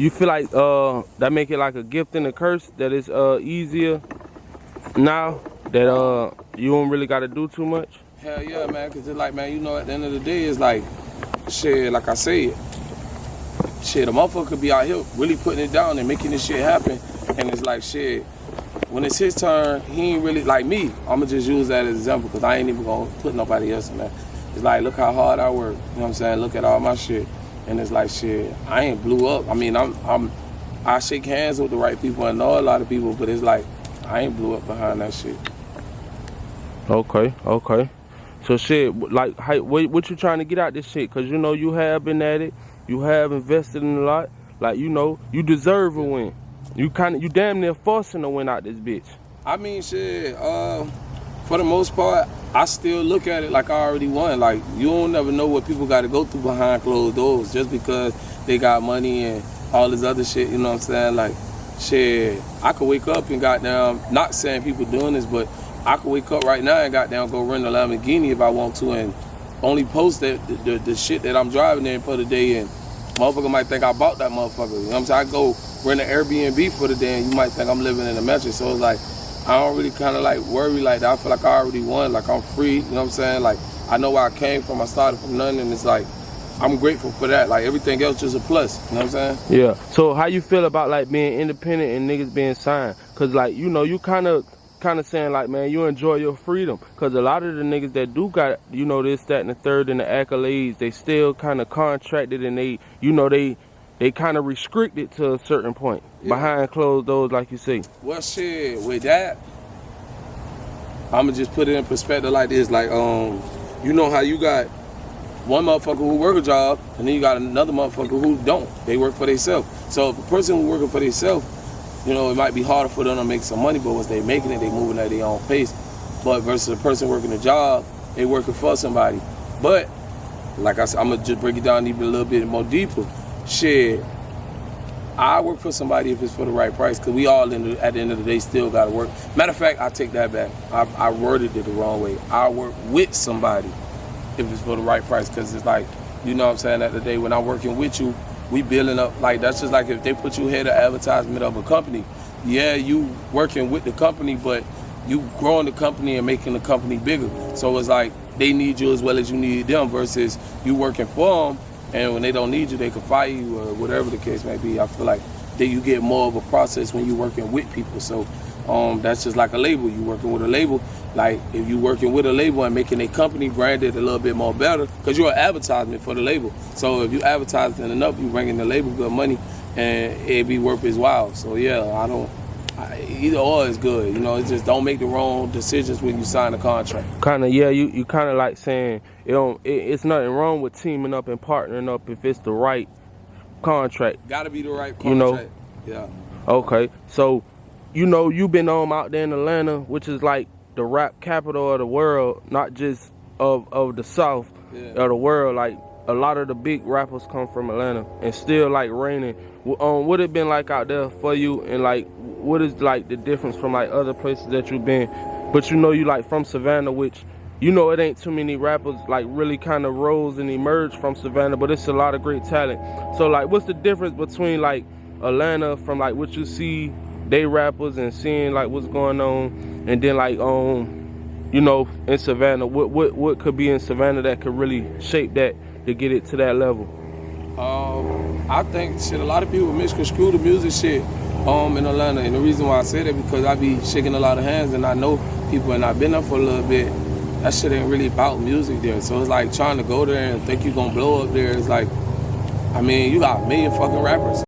you feel like that make it like a gift and a curse, that it's easier now that you don't really gotta do too much? Hell yeah, man, because it's like, man, you know, at the end of the day, it's like, shit, like I said, shit, a motherfucker could be out here really putting it down and making this shit happen, and it's like, shit, when it's his turn, he ain't really, like me, I'ma just use that as an example, because I ain't even gonna put nobody else in there. It's like, look how hard I work, you know what I'm saying, look at all my shit, and it's like, shit, I ain't blew up. I mean, I shake hands with the right people and know a lot of people, but it's like, I ain't blew up behind that shit. Okay. So shit, like, what you trying to get out this shit? Cause you know you have been at it, you have invested in a lot. Like, you know, you deserve a win. You damn near forcing a win out this bitch. I mean, shit, for the most part, I still look at it like I already won. Like, you don't never know what people got to go through behind closed doors just because they got money and all this other shit, you know what I'm saying? Like, shit, I could wake up and goddamn, not saying people doing this, but I could wake up right now and goddamn go rent a Lamborghini if I want to and only post the shit that I'm driving there for the day, and motherfucker might think I bought that motherfucker. You know what I'm saying? I go rent an Airbnb for the day and you might think I'm living in a mansion. So it's like, I don't really kind of like worry like that. I feel like I already won, like I'm free, you know what I'm saying? Like, I know where I came from, I started from nothing, and it's like, I'm grateful for that. Like, everything else is a plus, you know what I'm saying? Yeah. So how you feel about like being independent and niggas being signed? Cause like, you know, you kind of saying like, man, you enjoy your freedom. Cause a lot of the niggas that do got, you know, this, that, and the third, and the accolades, they still kind of contracted, and they, you know, they kind of restricted to a certain point, behind closed doors, like you say. Well, shit, with that, I'ma just put it in perspective like this. Like, you know how you got one motherfucker who work a job, and then you got another motherfucker who don't. They work for themselves. So if a person who working for themselves, you know, it might be harder for them to make some money, but once they making it, they moving at their own pace. But versus a person working a job, they working for somebody. But like I said, I'm gonna just break it down even a little bit more deeper. Shit, I work for somebody if it's for the right price, because we all at the end of the day still gotta work. Matter of fact, I take that back. I worded it the wrong way. I work with somebody if it's for the right price, because it's like, you know what I'm saying, at the day when I'm working with you, we building up, like, that's just like if they put you head of advertisement of a company. Yeah, you working with the company, but you growing the company and making the company bigger. So it's like they need you as well as you need them, versus you working for them, and when they don't need you, they can fire you or whatever the case may be. I feel like that you get more of a process when you working with people. So that's just like a label. You working with a label. Like, if you working with a label and making a company branded a little bit more better, because you're an advertisement for the label. So if you advertising enough, you bringing the label good money, and it be worth its while. So yeah, either or is good. You know, it just don't make the wrong decisions when you sign a contract. Kind of, yeah. You kind of like saying it's nothing wrong with teaming up and partnering up if it's the right contract. Got to be the right contract. You know. Yeah. Okay, so you know you've been out there in Atlanta, which is like the rap capital of the world, not just of the South, of the world. Like, a lot of the big rappers come from Atlanta, and still like reigning. What it been like out there for you, and like what is like the difference from like other places that you've been? But you know you like from Savannah, which, you know, it ain't too many rappers like really kind of rose and emerged from Savannah, but it's a lot of great talent. So like, what's the difference between like Atlanta from like what you see they rappers and seeing like what's going on, and then like you know, in Savannah, what could be in Savannah that could really shape that to get it to that level? I think shit, a lot of people misconstrue the music shit in Atlanta, and the reason why I say that because I be shaking a lot of hands and I know people and I've been there for a little bit. That shit ain't really about music there. So it's like trying to go there and think you gonna blow up there. It's like, I mean, you got a million fucking rappers.